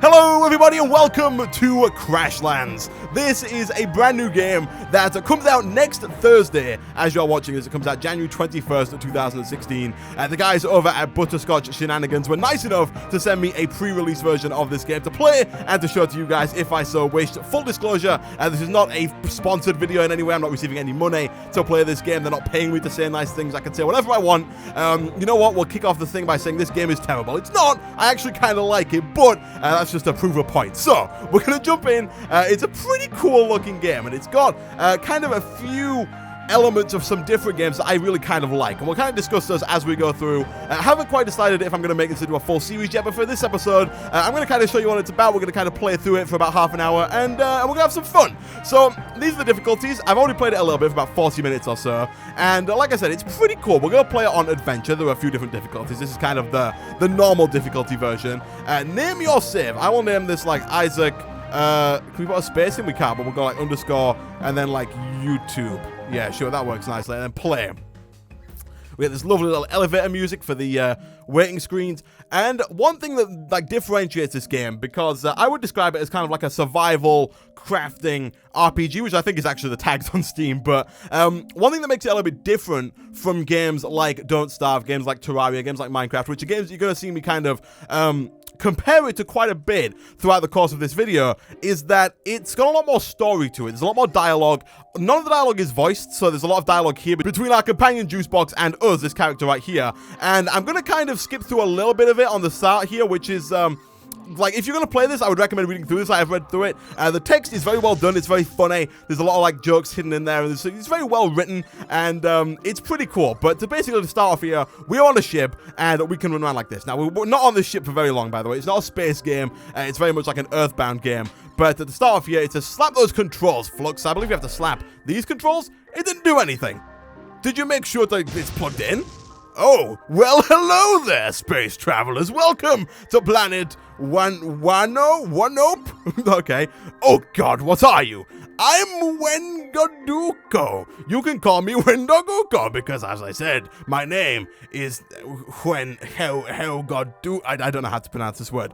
Hello everybody and welcome to Crashlands. This is a brand new game that comes out next Thursday. As you're watching this, it comes out January 21st, 2016. The guys over at Butterscotch Shenanigans were nice enough to send me a pre-release version of this game to play and to show to you guys if I so wished. Full disclosure, this is not a sponsored video in any way. I'm not receiving any money to play this game. They're not paying me to say nice things. I can say whatever I want. You know what? We'll kick off the thing by saying this game is terrible. It's not. I actually kind of like it, but that's just to prove a point. So we're gonna jump in. It's a pretty cool looking game, and it's got kind of a few elements of some different games that I really kind of like, and we'll kind of discuss those as we go through. I haven't quite decided if I'm going to make this into a full series yet, but for this episode, I'm going to kind of show you what it's about. We're going to kind of play through it for about half an hour, and we're going to have some fun. So, these are the difficulties. I've already played it a little bit for about 40 minutes or so, and like I said, it's pretty cool. We're going to play it on adventure. There are a few different difficulties. This is kind of the normal difficulty version. Name your save. I will name this, like, Isaac. Can we put a space in? We can't, but we'll go, like, underscore, and then, like, YouTube. Yeah, sure, that works nicely. And then play. We get this lovely little elevator music for the waiting screens. And one thing that like differentiates this game, because I would describe it as kind of like a survival crafting RPG, which I think is actually the tags on Steam. But one thing that makes it a little bit different from games like Don't Starve, games like Terraria, games like Minecraft, which are games you're going to see me kind of compare it to quite a bit throughout the course of this video, is that it's got a lot more story to it. There's a lot more dialogue. None of the dialogue is voiced, so there's a lot of dialogue here between our companion Juicebox and us, this character right here. And I'm going to kind of skip through a little bit of it on the start here, which is like, if you're going to play this, I would recommend reading through this. I have read through it. The text is very well done. It's very funny. There's a lot of, like, jokes hidden in there. It's very well written, and it's pretty cool. But to basically start off here, we're on a ship, and we can run around like this. Now, we're not on this ship for very long, by the way. It's not a space game. It's very much like an Earthbound game. But to start off here, it says, slap those controls, Flux. I believe you have to slap these controls. It didn't do anything. Did you make sure that it's plugged in? Oh, well, hello there, space travelers. Welcome to planet Woanope? Okay. Oh, God, what are you? I'm Hewgodooko. You can call me Hewgodooko because, as I said, my name is Hewgodooko. I don't know how to pronounce this word.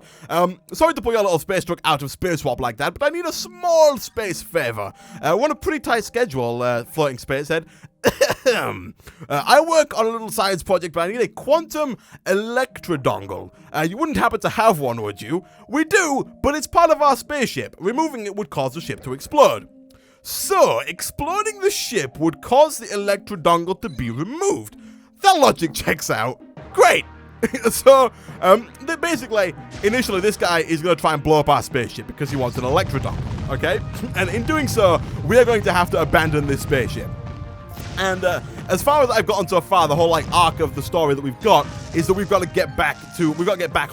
Sorry to pull your little space truck out of Space Swap like that, but I need a small space favor. We're on a pretty tight schedule, floating spacehead. I work on a little science project, but I need a quantum electrodongle. You wouldn't happen to have one, would you? We do, but it's part of our spaceship. Removing it would cause the ship to explode. So, exploding the ship would cause the electrodongle to be removed. That logic checks out. Great! So, basically, initially this guy is going to try and blow up our spaceship because he wants an electrodongle, okay? And in doing so, we are going to have to abandon this spaceship. And as far as I've gotten so far, the whole like arc of the story that we've got is that we've got to get back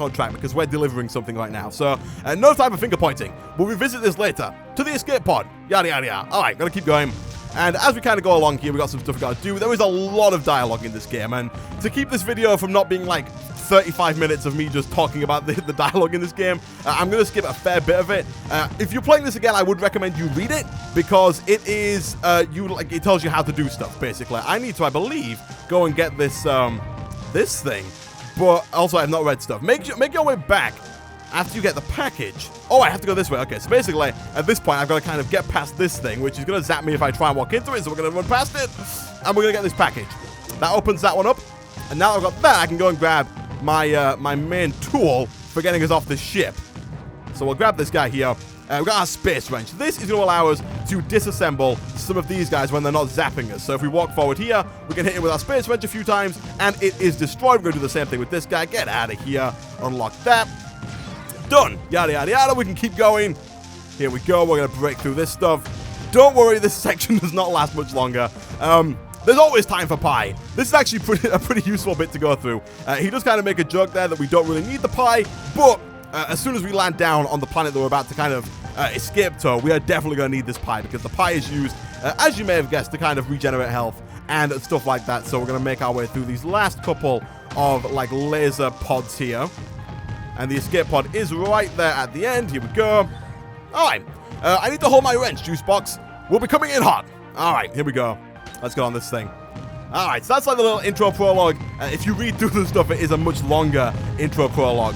on track because we're delivering something right now. So no time for finger pointing. We'll revisit this later. To the escape pod. Yada yada yada. All right, gotta keep going. And as we kind of go along here, we got some stuff we got to do. There is a lot of dialogue in this game, and to keep this video from not being like 35 minutes of me just talking about the dialogue in this game, I'm going to skip a fair bit of it. If you're playing this again, I would recommend you read it because it is it tells you how to do stuff basically. I need to, I believe, go and get this this thing, but also I have not read stuff. Make your way back after you get the package. Oh, I have to go this way. Okay, so basically, at this point, I've got to kind of get past this thing, which is going to zap me if I try and walk into it, so we're going to run past it, and we're going to get this package. That opens that one up, and now I've got that, I can go and grab my my main tool for getting us off the ship. So we'll grab this guy here. We've got our space wrench. This is going to allow us to disassemble some of these guys when they're not zapping us. So if we walk forward here, we can hit it with our space wrench a few times, and it is destroyed. We're going to do the same thing with this guy. Get out of here. Unlock that. Done. Yada, yada, yada. We can keep going. Here we go. We're going to break through this stuff. Don't worry, this section does not last much longer. There's always time for pie. This is actually a pretty useful bit to go through. He does kind of make a joke there that we don't really need the pie, but as soon as we land down on the planet that we're about to kind of escape to, we are definitely going to need this pie because the pie is used, as you may have guessed, to kind of regenerate health and stuff like that. So we're going to make our way through these last couple of like laser pods here. And the escape pod is right there at the end. Here we go. All right. I need to hold my wrench, Juicebox. We'll be coming in hot. All right, here we go. Let's go on this thing. All right, so that's like the little intro prologue. If you read through the stuff, it is a much longer intro prologue.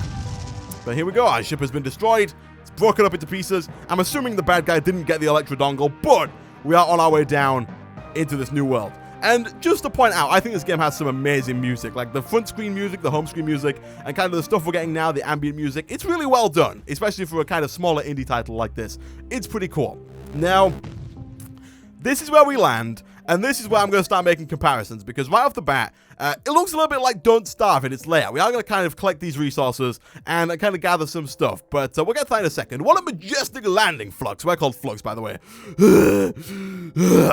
But here we go. Our ship has been destroyed. It's broken up into pieces. I'm assuming the bad guy didn't get the electro dongle, but we are on our way down into this new world. And just to point out, I think this game has some amazing music, like the front screen music, the home screen music, and kind of the stuff we're getting now, the ambient music. It's really well done, especially for a kind of smaller indie title like this. It's pretty cool. Now, this is where we land, and this is where I'm going to start making comparisons, because right off the bat, it looks a little bit like Don't Starve in its layout. We are going to kind of collect these resources and kind of gather some stuff, but we'll get to that in a second. What a majestic landing, Flux. We're called Flux, by the way.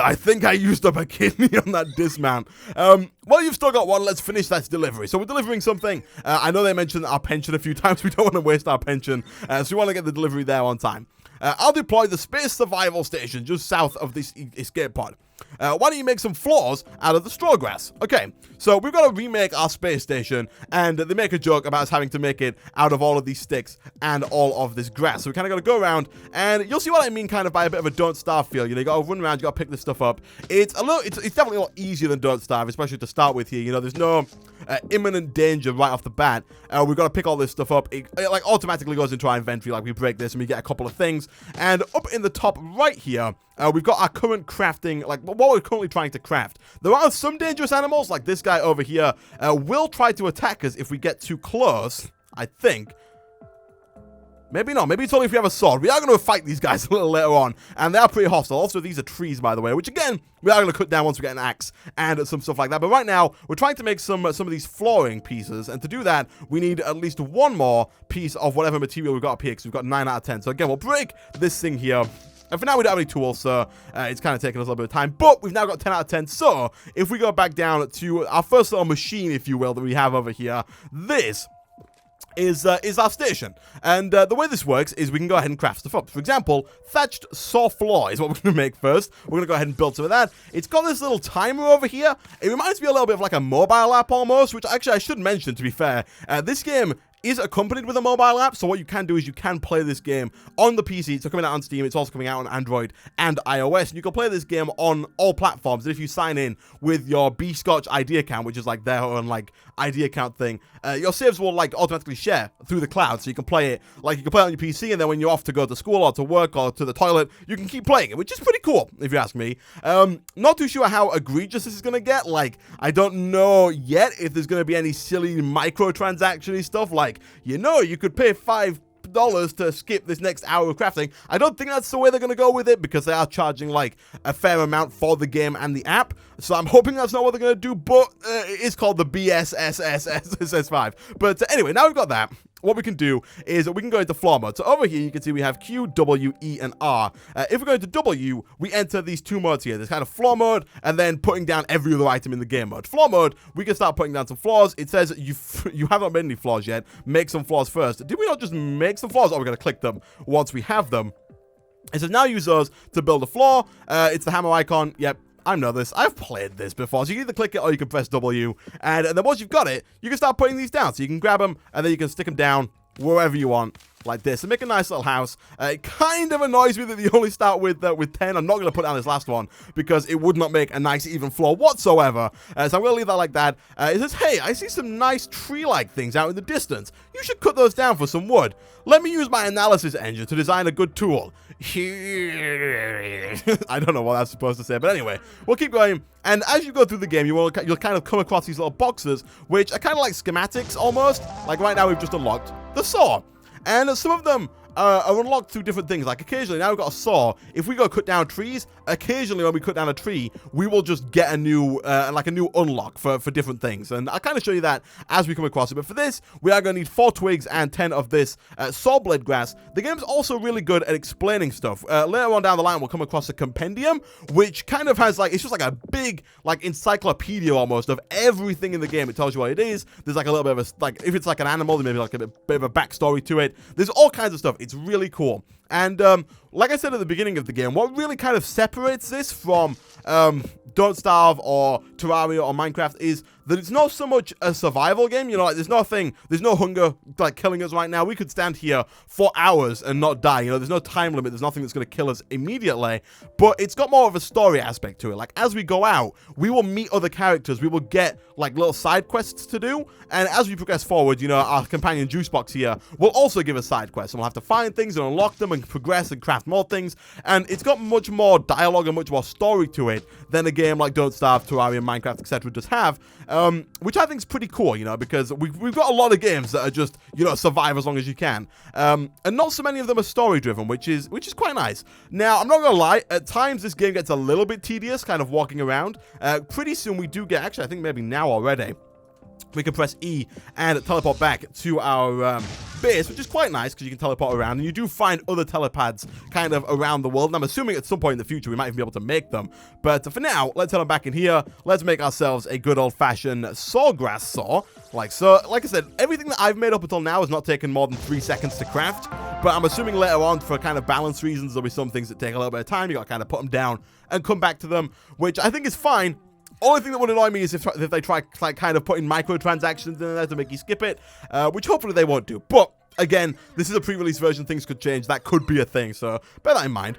I think I used up a kidney on that dismount. Well, you've still got one. Let's finish that delivery. So we're delivering something. I know they mentioned our pension a few times. We don't want to waste our pension, so we want to get the delivery there on time. I'll deploy the space survival station just south of this escape pod. Why don't you make some floors out of the straw grass? Okay, so we've got to remake our space station, and they make a joke about us having to make it out of all of these sticks and all of this grass. So we kind of got to go around, and you'll see what I mean kind of by a bit of a Don't Starve feel. You know, you got to run around, you got to pick this stuff up. It's definitely a lot easier than Don't Starve, especially to start with here. You know, there's no imminent danger right off the bat. We've got to pick all this stuff up. It like automatically goes into our inventory. Like we break this and we get a couple of things. And up in the top right here, we've got our current crafting, like what we're currently trying to craft. There are some dangerous animals, like this guy over here, will try to attack us if we get too close, I think. Maybe not. Maybe it's only if we have a sword. We are going to fight these guys a little later on, and they are pretty hostile. Also, these are trees, by the way, which, again, we are going to cut down once we get an axe and some stuff like that. But right now, we're trying to make some of these flooring pieces, and to do that, we need at least one more piece of whatever material we've got up here, because we've got 9 out of 10. So, again, we'll break this thing here. And for now, we don't have any tools, so it's kind of taking us a little bit of time. But we've now got 10 out of 10. So if we go back down to our first little machine, if you will, that we have over here, this is our station. And the way this works is we can go ahead and craft stuff up. For example, thatched saw floor is what we're going to make first. We're going to go ahead and build some of that. It's got this little timer over here. It reminds me a little bit of like a mobile app almost, which actually I should mention, to be fair. This game is accompanied with a mobile app, so what you can do is you can play this game on the PC. It's coming out on Steam, it's also coming out on Android and iOS, and you can play this game on all platforms. And if you sign in with your B-Scotch ID account, which is like their own like ID account thing, your saves will like automatically share through the cloud, so you can play it like you can play it on your PC, and then when you're off to go to school or to work or to the toilet, you can keep playing it, which is pretty cool if you ask me. Not too sure how egregious this is gonna get. Like, I don't know yet if there's gonna be any silly microtransaction-y stuff like, you know, you could pay $5 to skip this next hour of crafting. I don't think that's the way they're going to go with it, because they are charging like a fair amount for the game and the app. So I'm hoping that's not what they're going to do, but it is called the BSSSSS5. But anyway, now we've got that. What we can do is we can go into floor mode. So over here, you can see we have Q, W, E, and R. If we go into W, we enter these two modes here. There's kind of floor mode, and then putting down every other item in the game mode. Floor mode, we can start putting down some floors. It says you haven't made any floors yet. Make some floors first. Did we not just make some floors? Or we're going to click them once we have them. It says now use those to build a floor. It's the hammer icon. Yep. I know this. I've played this before. So you can either click it or you can press W. And then once you've got it, you can start putting these down. So you can grab them and then you can stick them down wherever you want, like this, and make a nice little house. It kind of annoys me that you only start with 10. I'm not going to put down this last one because it would not make a nice even floor whatsoever. So I'm going to leave that like that. It says, hey, I see some nice tree-like things out in the distance. You should cut those down for some wood. Let me use my analysis engine to design a good tool. I don't know what that's supposed to say, but anyway, we'll keep going. And as you go through the game, you'll kind of come across these little boxes, which are kind of like schematics almost. Like right now, we've just unlocked the saw. And some of them are unlocked through different things. Like occasionally, now we've got a saw. If we go cut down trees, occasionally when we cut down a tree, we will just get a new unlock for different things. And I'll kind of show you that as we come across it. But for this, we are going to need 4 twigs and 10 of this saw blade grass. The game's also really good at explaining stuff. Later on down the line, we'll come across a compendium, which kind of has like, it's just like a big like encyclopedia almost of everything in the game. It tells you what it is. There's like a little bit of a, like if it's like an animal, there may be like a bit of a backstory to it. There's all kinds of stuff. It's really cool. And like I said at the beginning of the game, what really kind of separates this from Don't Starve or Terraria or Minecraft is that it's not so much a survival game. You know, like there's no hunger like killing us right now. We could stand here for hours and not die. You know, there's no time limit. There's nothing that's going to kill us immediately. But it's got more of a story aspect to it. Like as we go out, we will meet other characters. We will get like little side quests to do. And as we progress forward, you know, our companion juice box here will also give us side quests. And we'll have to find things and unlock them and progress and craft more things. And it's got much more dialogue and much more story to it than a game like Don't Starve, Terraria, Minecraft, etc. does have, which I think is pretty cool, you know, because we've got a lot of games that are just, you know, survive as long as you can, and not so many of them are story driven, which is quite nice. Now, I'm not gonna lie, at times this game gets a little bit tedious, kind of walking around. Pretty soon we do get, actually I think maybe now already, we can press E and teleport back to our base, which is quite nice because you can teleport around, and you do find other telepads kind of around the world, and I'm assuming at some point in the future we might even be able to make them. But for now, let's head on back in here. Let's make ourselves a good old-fashioned sawgrass saw. Like so, like I said, everything that I've made up until now has not taken more than 3 seconds to craft, but I'm assuming later on, for kind of balance reasons, there'll be some things that take a little bit of time. You gotta kind of put them down and come back to them, which I think is fine. Only thing that would annoy me is if they try like kind of putting microtransactions in there to make you skip it, which hopefully they won't do. But again, this is a pre-release version. Things could change. That could be a thing, so bear that in mind.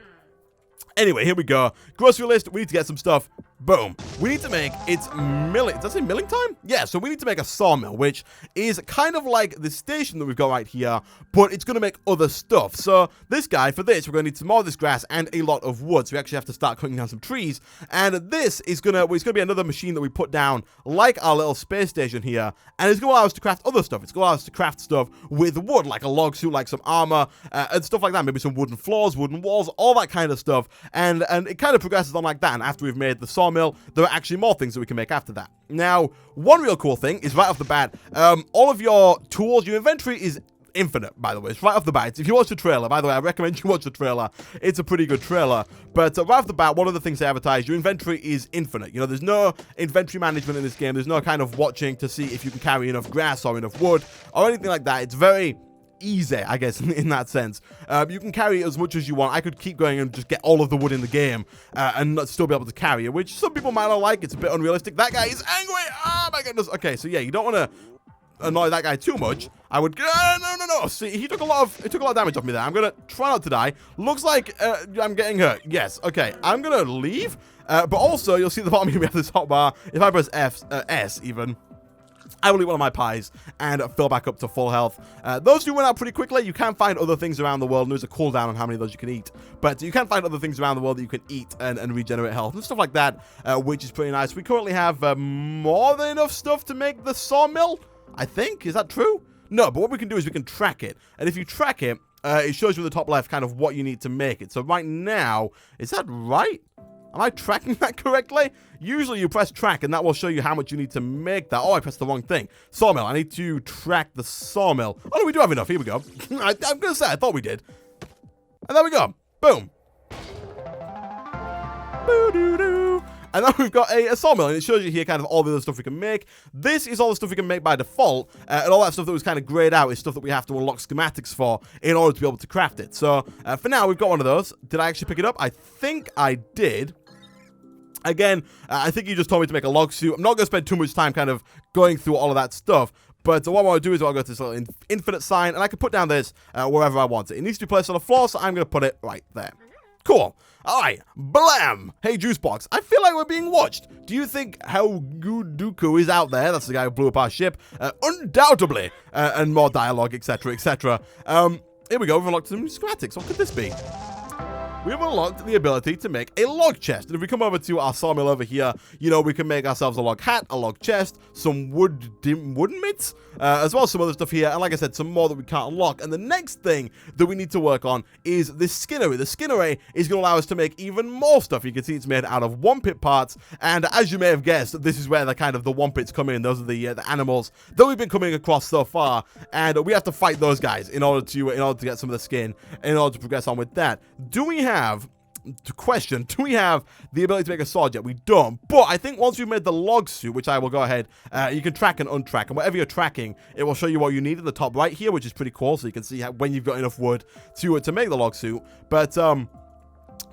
Anyway, here we go. Grocery list. We need to get some stuff. Boom. We need to make, it's milling. Does that say milling time? Yeah, so we need to make a sawmill, which is kind of like the station that we've got right here, but it's going to make other stuff. So this guy, for this, we're going to need some more of this grass and a lot of wood. So we actually have to start cutting down some trees. And this is going to be another machine that we put down like our little space station here. And it's going to allow us to craft other stuff. It's going to allow us to craft stuff with wood, like a log suit, like some armor, and stuff like that. Maybe some wooden floors, wooden walls, all that kind of stuff. And it kind of progresses on like that. And after we've made the sawmill, there are actually more things that we can make after that. Now, one real cool thing is right off the bat, all of your tools, your inventory is infinite, by the way. It's right off the bat. If you watch the trailer, by the way, I recommend you watch the trailer. It's a pretty good trailer. But right off the bat, one of the things they advertise, your inventory is infinite. You know, there's no inventory management in this game. There's no kind of watching to see if you can carry enough grass or enough wood or anything like that. It's very easy, I guess, in that sense. You can carry as much as you want. I could keep going and just get all of the wood in the game and not still be able to carry it, which some people might not like. It's a bit unrealistic. That guy is angry. Oh my goodness. Okay, so yeah, you don't want to annoy that guy too much. I would no. See, he took a lot of damage off me there. I'm gonna try not to die. Looks like I'm getting hurt. Yes. Okay, I'm gonna leave. But also, you'll see at the bottom here we have this hotbar. If I press S even, I will eat one of my pies and fill back up to full health. Those do run out pretty quickly. You can find other things around the world, and there's a cooldown on how many of those you can eat. But you can find other things around the world that you can eat and regenerate health and stuff like that, which is pretty nice. We currently have more than enough stuff to make the sawmill, I think. Is that true? No, but what we can do is we can track it. And if you track it, it shows you in the top left kind of what you need to make it. So right now, is that right? Am I tracking that correctly? Usually you press track and that will show you how much you need to make that. Oh, I pressed the wrong thing. Sawmill. I need to track the sawmill. Oh, no, we do have enough. Here we go. I'm going to say, I thought we did. And there we go. Boom. Boo-doo-doo. And now we've got a sawmill, and it shows you here kind of all the other stuff we can make. This is all the stuff we can make by default, and all that stuff that was kind of grayed out is stuff that we have to unlock schematics for in order to be able to craft it. So, for now, we've got one of those. Did I actually pick it up? I think I did. Again, I think you just told me to make a log suit. I'm not going to spend too much time kind of going through all of that stuff. But what I want to do is I'll go to this little infinite sign, and I can put down this wherever I want it. It needs to be placed on the floor, so I'm going to put it right there. Cool. All right. Blam. Hey, Juicebox. I feel like we're being watched. Do you think Hewgodooko is out there? That's the guy who blew up our ship. Undoubtedly. And more dialogue, etc., etc. Here we go. We've unlocked some schematics. What could this be? We have unlocked the ability to make a log chest. And if we come over to our sawmill over here, you know, we can make ourselves a log hat, a log chest, some wooden mitts, as well as some other stuff here. And like I said, some more that we can't unlock. And the next thing that we need to work on is this skinnery. The skinnery is going to allow us to make even more stuff. You can see it's made out of Woanope parts. And as you may have guessed, this is where the kind of the Woanopes come in. Those are the animals that we've been coming across so far. And we have to fight those guys in order to get some of the skin, in order to progress on with that. Do we have the ability to make a sword yet? We don't, but I think once we've made the log suit, which I will go ahead, you can track and untrack, and whatever you're tracking, it will show you what you need in the top right here, which is pretty cool, so you can see when you've got enough wood to make the log suit. But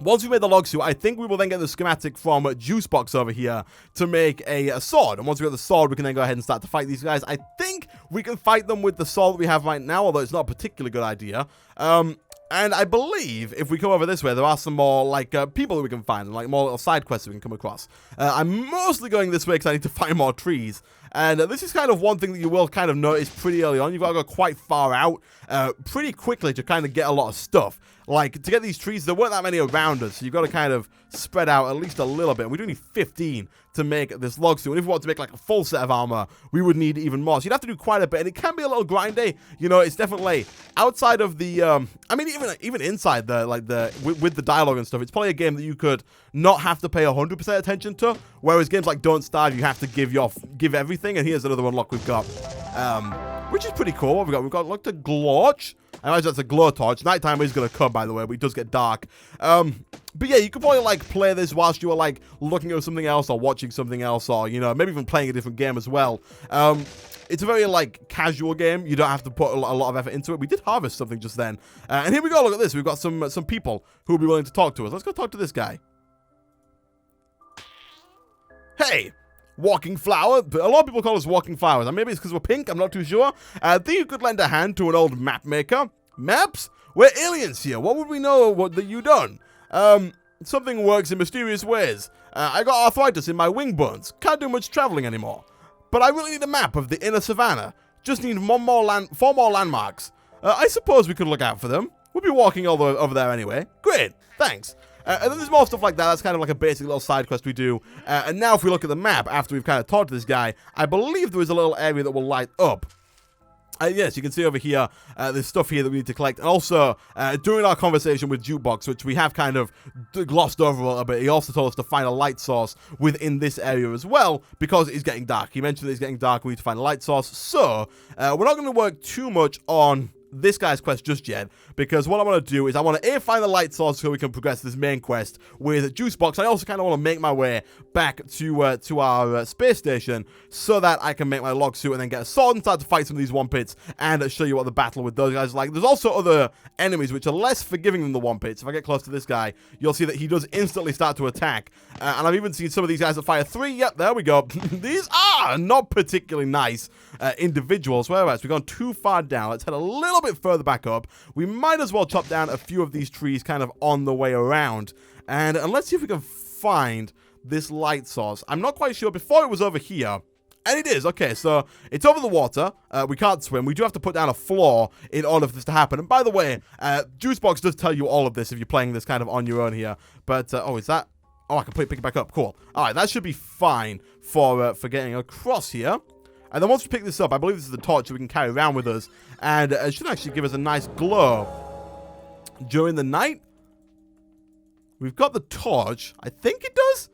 Once we made the log suit, I think we will then get the schematic from Juicebox over here to make a sword. And once we get the sword, we can then go ahead and start to fight these guys. I think we can fight them with the sword that we have right now, although it's not a particularly good idea. And I believe if we come over this way, there are some more, like, people that we can find, and, like, more little side quests that we can come across. I'm mostly going this way because I need to find more trees. And this is kind of one thing that you will kind of notice pretty early on. You've got to go quite far out pretty quickly to kind of get a lot of stuff. Like, to get these trees, there weren't that many around us, so you've got to kind of spread out at least a little bit. And we do need 15 to make this log suit. And if we want to make, like, a full set of armor, we would need even more. So you'd have to do quite a bit, and it can be a little grindy. You know, it's definitely outside of the, I mean, even inside the, like, with the dialogue and stuff, it's probably a game that you could not have to pay 100% attention to, whereas games like Don't Starve, you have to give everything. And here's another unlock we've got, which is pretty cool. What have we got? We've got, like, the glorch. I imagine that's a glow torch. Nighttime is going to come, by the way, but it does get dark. But yeah, you could probably, like, play this whilst you were, like, looking at something else or watching something else or, you know, maybe even playing a different game as well. It's a very, like, casual game. You don't have to put a lot of effort into it. We did harvest something just then. And here we go. Look at this. We've got some people who will be willing to talk to us. Let's go talk to this guy. Hey! Walking flower. A lot of people call us walking flowers. And maybe it's because we're pink. I'm not too sure. I think you could lend a hand to an old map maker. Maps? We're aliens here. What would we know that you done? Something works in mysterious ways. I got arthritis in my wing bones. Can't do much traveling anymore. But I really need a map of the inner savannah. Just need four more landmarks. I suppose we could look out for them. We'll be walking all the way over there anyway. Great. Thanks. And then there's more stuff like that. That's kind of like a basic little side quest we do. And now if we look at the map, after we've kind of talked to this guy, I believe there is a little area that will light up. Yes, you can see over here, there's stuff here that we need to collect. And also, during our conversation with Jukebox, which we have kind of glossed over a little bit, he also told us to find a light source within this area as well, because it's getting dark. He mentioned that it's getting dark, we need to find a light source. So, we're not going to work too much on this guy's quest just yet, because what I want to do is I want to find the light source so we can progress this main quest with Juicebox. I also kind of want to make my way back to our space station so that I can make my log suit and then get a sword and start to fight some of these Wompits and show you what the battle with those guys is like. There's also other enemies which are less forgiving than the Wompits. If I get close to this guy, you'll see that he does instantly start to attack. And I've even seen some of these guys that fire 3. Yep, there we go. These are not particularly nice individuals. Whereas we've gone too far down. Let's head a little bit further back up. We might as well chop down a few of these trees kind of on the way around. And let's see if we can find this light source. I'm not quite sure. Before it was over here. And it is. Okay, so it's over the water. We can't swim. We do have to put down a floor in order for this to happen. And by the way, Juicebox does tell you all of this if you're playing this kind of on your own here. But, oh, is that... Oh, I can pick it back up. Cool. All right, that should be fine for getting across here. And then once we pick this up, I believe this is the torch that we can carry around with us. And it should actually give us a nice glow during the night. We've got the torch. I think it does.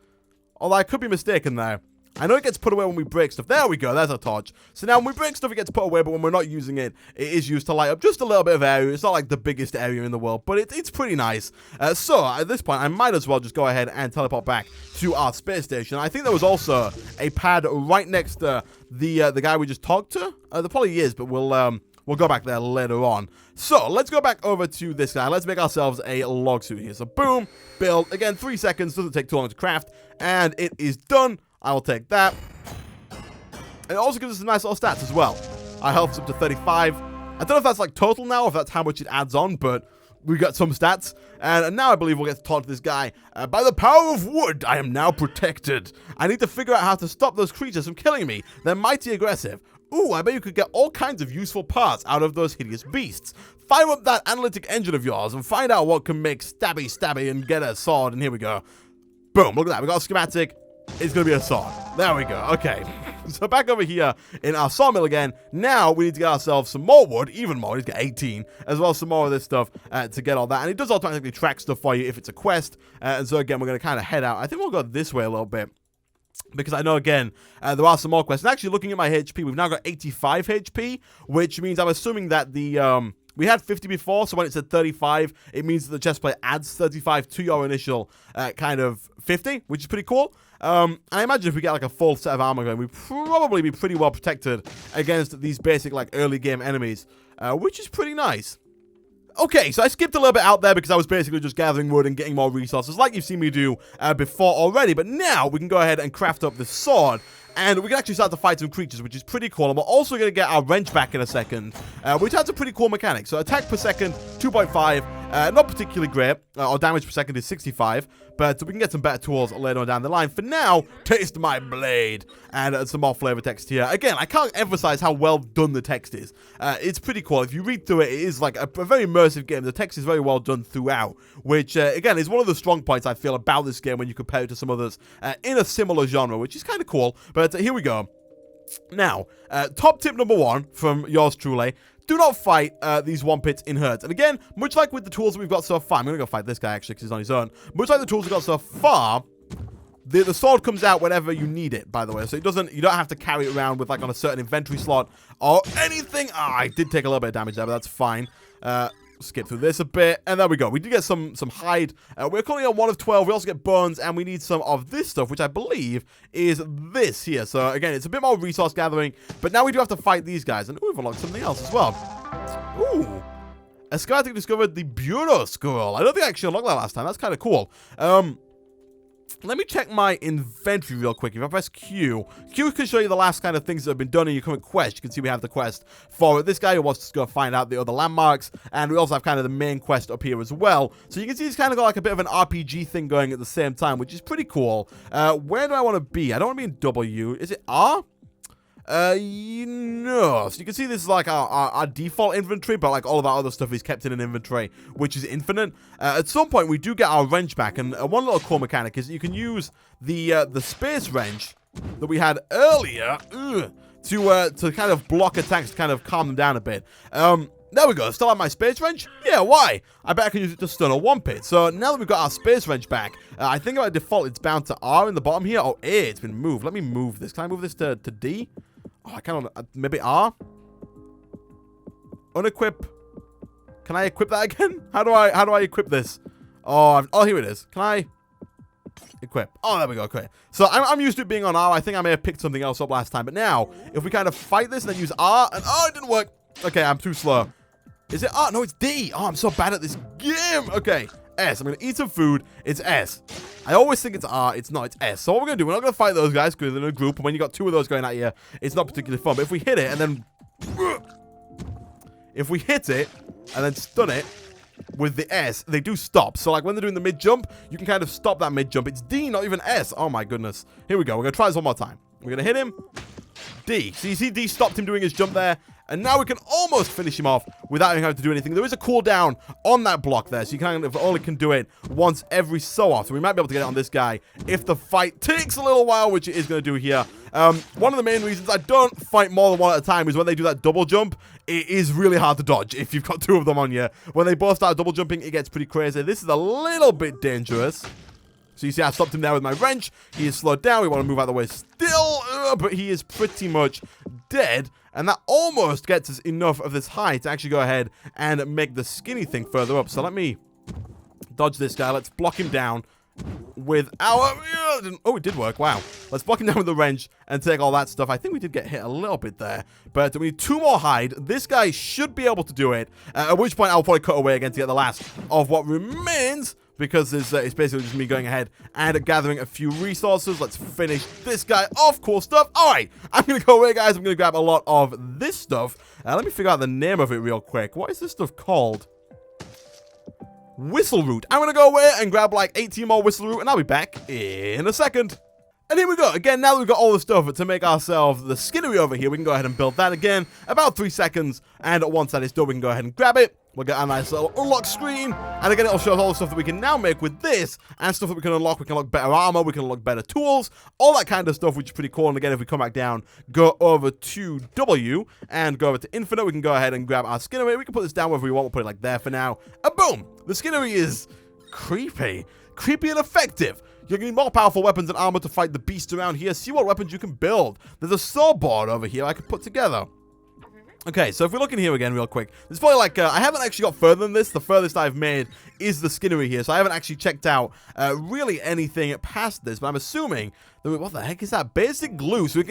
Although I could be mistaken there. I know it gets put away when we break stuff. There we go. There's our torch. So now when we break stuff, it gets put away. But when we're not using it, it is used to light up just a little bit of area. It's not like the biggest area in the world, but it's pretty nice. So at this point, I might as well just go ahead and teleport back to our space station. I think there was also a pad right next to the guy we just talked to. There probably is, but we'll go back there later on. So let's go back over to this guy. Let's make ourselves a log suit here. So boom, build. Again, 3 seconds. Doesn't take too long to craft. And it is done. I will take that. It also gives us some nice little stats as well. Our health's up to 35. I don't know if that's like total now, or if that's how much it adds on, but we got some stats. And now I believe we'll get to talk to this guy. By the power of wood, I am now protected. I need to figure out how to stop those creatures from killing me. They're mighty aggressive. Ooh, I bet you could get all kinds of useful parts out of those hideous beasts. Fire up that analytic engine of yours and find out what can make stabby and get a sword. And here we go. Boom, look at that. We got a schematic. It's going to be a sword. There we go. Okay. So back over here in our sawmill again. Now we need to get ourselves some more wood. Even more. We need to get 18. As well as some more of this stuff to get all that. And it does automatically track stuff for you if it's a quest. And so again, we're going to kind of head out. I think we'll go this way a little bit. Because I know, again, there are some more quests. And actually, looking at my HP, we've now got 85 HP. Which means I'm assuming that the... we had 50 before, so when it said 35, it means that the chest plate adds 35 to your initial kind of 50, which is pretty cool. I imagine if we get like a full set of armor going, we'd probably be pretty well protected against these basic like early game enemies, which is pretty nice. Okay, so I skipped a little bit out there because I was basically just gathering wood and getting more resources like you've seen me do before already. But now we can go ahead and craft up this sword. And we can actually start to fight some creatures, which is pretty cool. And we're also going to get our wrench back in a second, which has a pretty cool mechanic. So attack per second, 2.5, not particularly great. Our damage per second is 65, but we can get some better tools later on down the line. For now, taste my blade. And some more flavor text here. Again, I can't emphasize how well done the text is. It's pretty cool. If you read through it, it is like a very immersive game. The text is very well done throughout, which, again, is one of the strong points I feel about this game when you compare it to some others in a similar genre, which is kind of cool. But here we go. Now, top tip number 1 from yours truly. Do not fight these Wompits in herds. And again, much like with the tools that we've got so far, I'm going to go fight this guy actually because he's on his own. Much like the tools we've got so far, the sword comes out whenever you need it, by the way. So you don't have to carry it around with like on a certain inventory slot or anything. I did take a little bit of damage there, but that's fine. Skip through this a bit, and there we go. We do get some hide. We're currently on 1 of 12. We also get bones, and we need some of this stuff, which I believe is this here. So again, it's a bit more resource gathering, but now we do have to fight these guys, and we've unlocked something else as well. Ooh, a galactic discovered the Bureau Scroll. I don't think I actually unlocked that last time. That's kind of cool. Let me check my inventory real quick. If I press Q, Q can show you the last kind of things that have been done in your current quest. You can see we have the quest for this guy who wants to go find out the other landmarks, and we also have kind of the main quest up here as well. So you can see it's kind of got like a bit of an RPG thing going at the same time, which is pretty cool. Where do I want to be? I don't want to be in W. Is it R? No. So you can see this is like our default inventory, but like all of our other stuff is kept in an inventory, which is infinite. At some point, we do get our wrench back, and one little cool mechanic is that you can use the space wrench that we had earlier to kind of block attacks, to kind of calm them down a bit. There we go. Still have my space wrench? Yeah, why? I bet I can use it to stun a Wompit. So now that we've got our space wrench back, I think by default it's bound to R in the bottom here. Oh, A, it's been moved. Let me move this. Can I move this to D? Oh, I can't. Maybe R? Unequip. Can I equip that again? How do I equip this? Oh, here it is. Can I equip? Oh, there we go. Okay. So I'm used to it being on R. I think I may have picked something else up last time. But now, if we kind of fight this and then use R, and oh, it didn't work. Okay, I'm too slow. Is it R? No, it's D. Oh, I'm so bad at this game. Okay. S. I'm going to eat some food. It's S. I always think it's R. It's not. It's S. So what we're going to do, we're not going to fight those guys because they're in a group. And when you got 2 of those going at you, it's not particularly fun. But if we hit it and then... If we hit it and then stun it with the S, they do stop. So like when they're doing the mid-jump, you can kind of stop that mid-jump. It's D, not even S. Oh my goodness. Here we go. We're going to try this one more time. We're going to hit him. D. So you see D stopped him doing his jump there. And now we can almost finish him off without him having to do anything. There is a cooldown on that block there, so you kind of only can do it once every so often. We might be able to get it on this guy if the fight takes a little while, which it is going to do here. One of the main reasons I don't fight more than one at a time is when they do that double jump, it is really hard to dodge if you've got 2 of them on you. When they both start double jumping, it gets pretty crazy. This is a little bit dangerous. So you see I stopped him there with my wrench. He is slowed down. We want to move out of the way still, but he is pretty much dead. And that almost gets us enough of this hide to actually go ahead and make the skinny thing further up. So let me dodge this guy. Let's block him down with our... Oh, it did work. Wow. Let's block him down with the wrench and take all that stuff. I think we did get hit a little bit there. But we need 2 more hide. This guy should be able to do it. At which point I'll probably cut away again to get the last of what remains. Because it's basically just me going ahead and gathering a few resources. Let's finish this guy off. Cool stuff. All right. I'm going to go away, guys. I'm going to grab a lot of this stuff. Let me figure out the name of it real quick. What is this stuff called? Whistle root. I'm going to go away and grab like 18 more whistle root, and I'll be back in a second. And here we go. Again, now that we've got all the stuff to make ourselves the skinnery over here, we can go ahead and build that again. About 3 seconds. And once that is done, we can go ahead and grab it. We'll get a nice little unlock screen. And again, it'll show us all the stuff that we can now make with this. And stuff that we can unlock. We can unlock better armor. We can unlock better tools. All that kind of stuff, which is pretty cool. And again, if we come back down, go over to W and go over to infinite, we can go ahead and grab our skinnery. We can put this down wherever we want. We'll put it like there for now. And boom! The skinnery is creepy. Creepy and effective. You're going to need more powerful weapons and armor to fight the beasts around here. See what weapons you can build. There's a saw board over here I can put together. Okay, so if we look in here again real quick, there's probably like, I haven't actually got further than this. The furthest I've made is the skinnery here, so I haven't actually checked out really anything past this, but I'm assuming What the heck is that? Basic glue. So you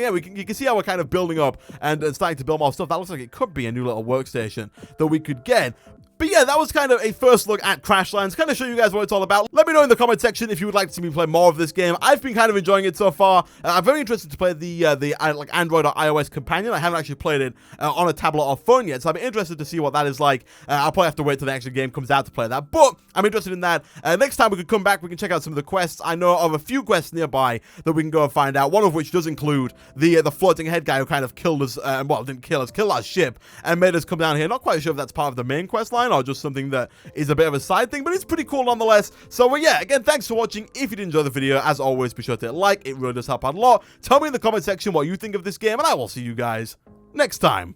can see how we're kind of building up and starting to build more stuff. That looks like it could be a new little workstation that we could get. But yeah, that was kind of a first look at Crashlands. Kind of show you guys what it's all about. Let me know in the comment section if you would like to see me play more of this game. I've been kind of enjoying it so far. I'm very interested to play the like Android or iOS companion. I haven't actually played it on a tablet or phone yet, so I'm interested to see what that is like. I'll probably have to wait till the actual game comes out to play that, but I'm interested in that. Next time we could come back, we can check out some of the quests. I know of a few quests nearby that we can go and find out. One of which does include the floating head guy who kind of killed us. Well, didn't kill us, killed our ship and made us come down here. Not quite sure if that's part of the main quest line or just something that is a bit of a side thing, but it's pretty cool nonetheless. So yeah, again, thanks for watching. If you did enjoy the video, as always, be sure to hit like. It really does help out a lot. Tell me in the comment section what you think of this game, and I will see you guys next time.